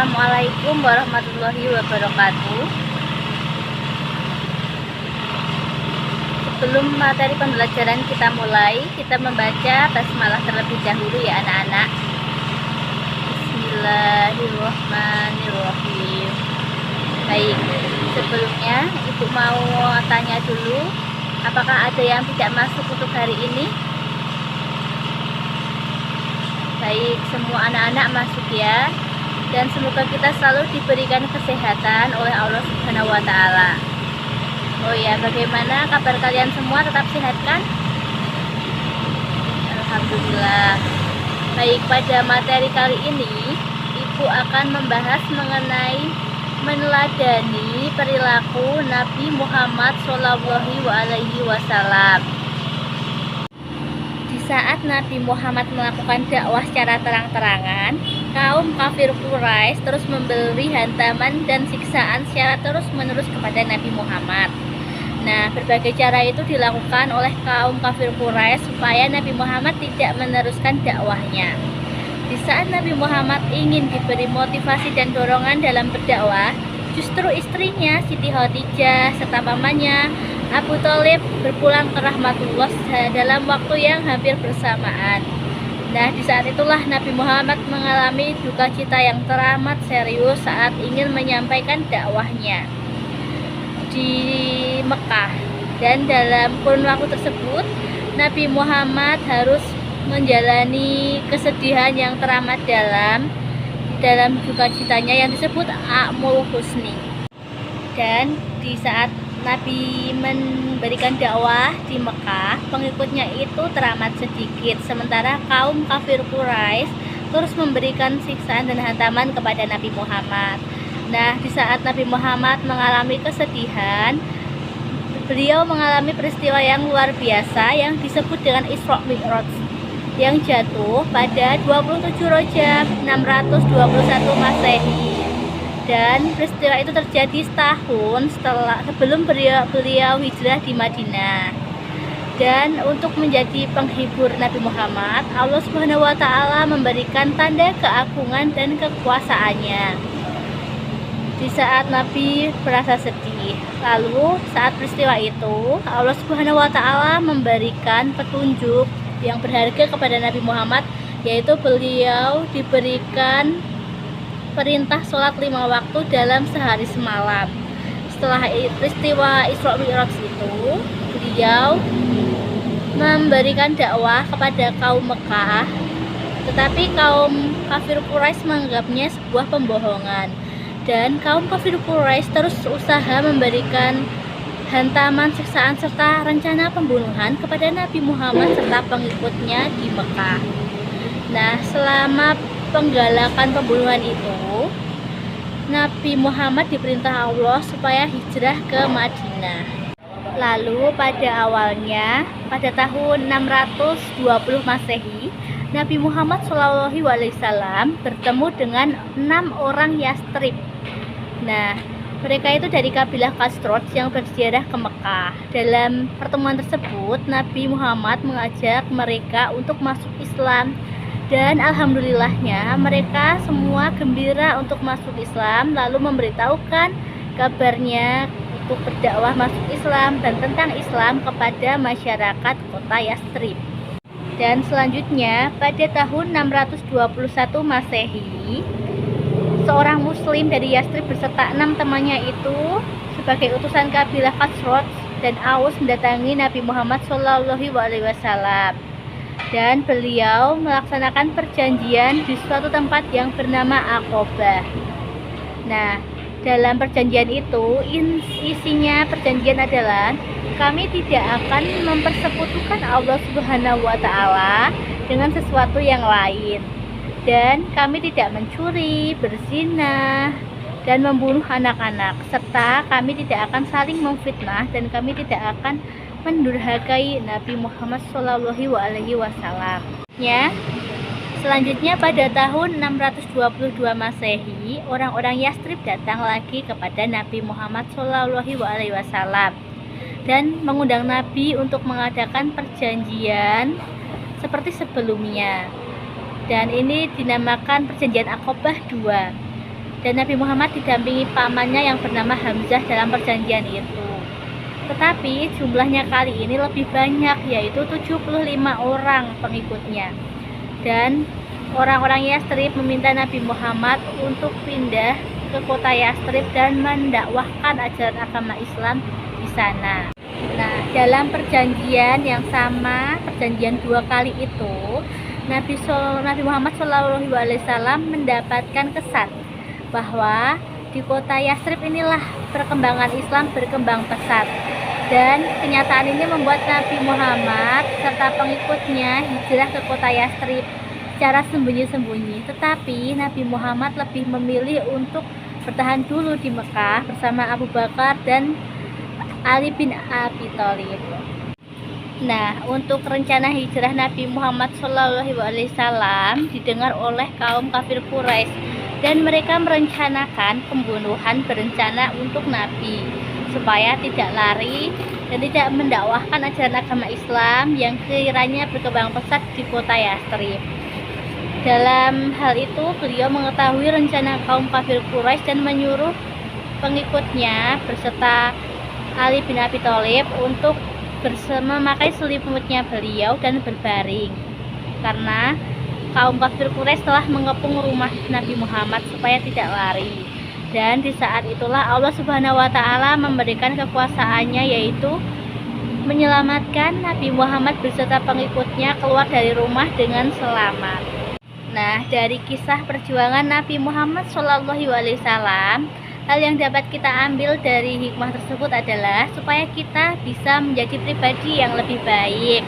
Assalamualaikum warahmatullahi wabarakatuh. Sebelum materi pembelajaran kita mulai, kita membaca basmalah terlebih dahulu ya anak-anak. Bismillahirrahmanirrahim. Baik, sebelumnya Ibu mau tanya dulu, apakah ada yang tidak masuk untuk hari ini? Baik, semua anak-anak masuk ya. Dan semoga kita selalu diberikan kesehatan oleh Allah Subhanahu wa Ta'ala. Oh ya, bagaimana kabar kalian semua? Tetap sehat kan? Alhamdulillah. Baik, pada materi kali ini Ibu akan membahas mengenai meneladani perilaku Nabi Muhammad SAW. Di saat Nabi Muhammad melakukan dakwah secara terang-terangan, kaum kafir Quraisy terus memberi hantaman dan siksaan secara terus-menerus kepada Nabi Muhammad. Nah, berbagai cara itu dilakukan oleh kaum kafir Quraisy supaya Nabi Muhammad tidak meneruskan dakwahnya. Di saat Nabi Muhammad ingin diberi motivasi dan dorongan dalam berdakwah, justru istrinya Siti Khadijah serta pamannya Abu Thalib berpulang ke rahmatullah dalam waktu yang hampir bersamaan. Nah, di saat itulah Nabi Muhammad mengalami duka cita yang teramat serius saat ingin menyampaikan dakwahnya di Mekah. Dan dalam kurun waktu tersebut, Nabi Muhammad harus menjalani kesedihan yang teramat dalam duka citanya yang disebut A'mul Husni. Dan di saat Nabi memberikan dakwah di Mekah, pengikutnya itu teramat sedikit, sementara kaum kafir Quraisy terus memberikan siksaan dan hantaman kepada Nabi Muhammad. Nah, di saat Nabi Muhammad mengalami kesedihan, beliau mengalami peristiwa yang luar biasa yang disebut dengan Isra Mi'raj, yang jatuh pada 27 Rajab 621 Masehi. Dan peristiwa itu terjadi setahun sebelum beliau hijrah di Madinah. Dan untuk menjadi penghibur Nabi Muhammad, Allah Subhanahu wa Ta'ala memberikan tanda keagungan dan kekuasaannya di saat Nabi merasa sedih. Lalu saat peristiwa itu, Allah Subhanahu wa Ta'ala memberikan petunjuk yang berharga kepada Nabi Muhammad, yaitu beliau diberikan perintah sholat 5 waktu dalam sehari semalam. Setelah peristiwa Isra Mi'raj itu, beliau memberikan dakwah kepada kaum Mekah, tetapi kaum kafir Quraisy menganggapnya sebuah pembohongan. Dan kaum kafir Quraisy terus usaha memberikan hantaman, siksaan serta rencana pembunuhan kepada Nabi Muhammad serta pengikutnya di Mekah. Nah, selama penggalakan pembunuhan itu, Nabi Muhammad diperintah Allah supaya hijrah ke Madinah. Lalu pada awalnya, pada tahun 620 Masehi, Nabi Muhammad SAW bertemu dengan 6 orang Yastrib. Nah, mereka itu dari kabilah Khazraj yang berziarah ke Mekah. Dalam pertemuan tersebut, Nabi Muhammad mengajak mereka untuk masuk Islam. Dan alhamdulillahnya mereka semua gembira untuk masuk Islam, lalu memberitahukan kabarnya untuk berdakwah masuk Islam dan tentang Islam kepada masyarakat kota Yastrib. Dan selanjutnya pada tahun 621 Masehi, seorang muslim dari Yastrib beserta 6 temannya itu sebagai utusan kabilah Khazraj dan Aus mendatangi Nabi Muhammad SAW. Dan beliau melaksanakan perjanjian di suatu tempat yang bernama Aqobah. Nah, dalam perjanjian itu isinya perjanjian adalah kami tidak akan mempersekutukan Allah Subhanahu wa Ta'ala dengan sesuatu yang lain, dan kami tidak mencuri, berzina, dan membunuh anak-anak, serta kami tidak akan saling memfitnah, dan kami tidak akan mendurhakai Nabi Muhammad SAW. Ya, selanjutnya pada tahun 622 Masehi, orang-orang Yastrib datang lagi kepada Nabi Muhammad SAW dan mengundang Nabi untuk mengadakan perjanjian seperti sebelumnya. Dan ini dinamakan perjanjian Aqobah II. dan Nabi Muhammad didampingi pamannya yang bernama Hamzah dalam perjanjian itu. Tetapi jumlahnya kali ini lebih banyak, yaitu 75 orang pengikutnya. Dan orang-orang Yastrib meminta Nabi Muhammad untuk pindah ke kota Yastrib dan mendakwahkan ajaran agama Islam di sana. Nah, dalam perjanjian yang sama, perjanjian 2 kali itu, Nabi Muhammad SAW mendapatkan kesan bahwa di kota Yastrib inilah perkembangan Islam berkembang pesat, dan kenyataan ini membuat Nabi Muhammad serta pengikutnya hijrah ke kota Yastrib secara sembunyi-sembunyi. Tetapi Nabi Muhammad lebih memilih untuk bertahan dulu di Mekah bersama Abu Bakar dan Ali bin Abi Thalib. Nah, untuk rencana hijrah Nabi Muhammad SAW didengar oleh kaum kafir Quraisy, dan mereka merencanakan pembunuhan berencana untuk Nabi supaya tidak lari dan tidak mendakwahkan ajaran agama Islam yang kiranya berkembang pesat di kota Yastrib. Dalam hal itu, beliau mengetahui rencana kaum kafir Quraisy dan menyuruh pengikutnya berserta Ali bin Abi Thalib untuk memakai selimutnya beliau dan berbaring, karena kaum kafir Quraisy telah mengepung rumah Nabi Muhammad supaya tidak lari. Dan di saat itulah Allah Subhanahu wa Ta'ala memberikan kekuasaannya, yaitu menyelamatkan Nabi Muhammad beserta pengikutnya keluar dari rumah dengan selamat. Nah, dari kisah perjuangan Nabi Muhammad SAW, hal yang dapat kita ambil dari hikmah tersebut adalah supaya kita bisa menjadi pribadi yang lebih baik,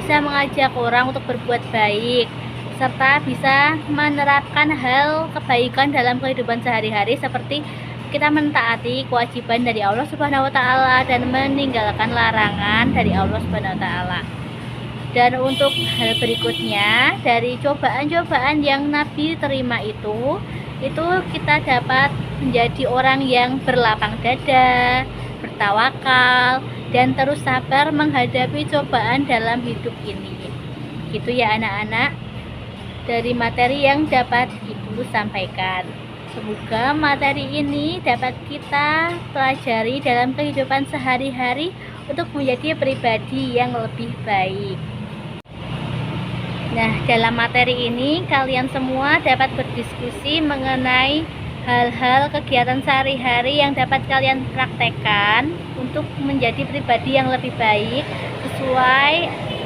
bisa mengajak orang untuk berbuat baik, serta bisa menerapkan hal kebaikan dalam kehidupan sehari-hari, seperti kita mentaati kewajiban dari Allah Subhanahu wa Ta'ala dan meninggalkan larangan dari Allah Subhanahu wa Ta'ala. Dan untuk hal berikutnya, dari cobaan-cobaan yang Nabi terima itu kita dapat menjadi orang yang berlapang dada, bertawakal, dan terus sabar menghadapi cobaan dalam hidup ini. Gitu ya anak-anak, dari materi yang dapat Ibu sampaikan. Semoga materi ini dapat kita pelajari dalam kehidupan sehari-hari untuk menjadi pribadi yang lebih baik. Nah, dalam materi ini kalian semua dapat berdiskusi mengenai hal-hal kegiatan sehari-hari yang dapat kalian praktekkan untuk menjadi pribadi yang lebih baik sesuai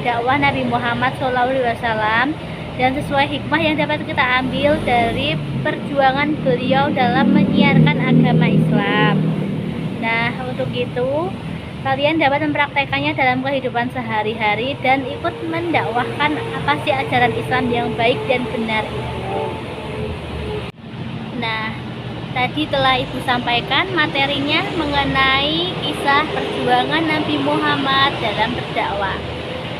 dakwah Nabi Muhammad SAW dan sesuai hikmah yang dapat kita ambil dari perjuangan beliau dalam menyiarkan agama Islam. Nah, untuk itu kalian dapat mempraktekannya dalam kehidupan sehari-hari dan ikut mendakwahkan apa sih ajaran Islam yang baik dan benar itu. Nah, tadi telah Ibu sampaikan materinya mengenai kisah perjuangan Nabi Muhammad dalam berdakwah.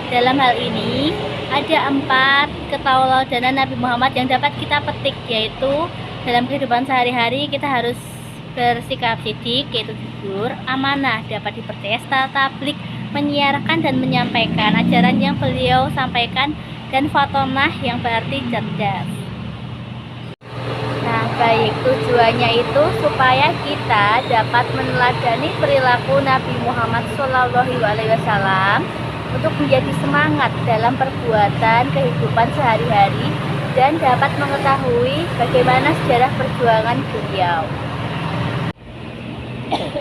Dalam hal ini ada 4 ketauladanan Nabi Muhammad yang dapat kita petik, yaitu dalam kehidupan sehari-hari kita harus bersikap sidik, yaitu jujur, amanah, dapat dipercaya, tablik, menyiarkan dan menyampaikan ajaran yang beliau sampaikan, dan fatonah yang berarti cerdas. Nah, baik, tujuannya itu supaya kita dapat meneladani perilaku Nabi Muhammad SAW untuk menjadi semangat dalam perbuatan kehidupan sehari-hari dan dapat mengetahui bagaimana sejarah perjuangan beliau.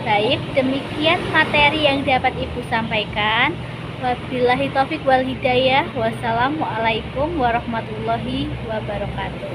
Baik, demikian materi yang dapat Ibu sampaikan. Wabillahi taufik wal hidayah. Wassalamualaikum warahmatullahi wabarakatuh.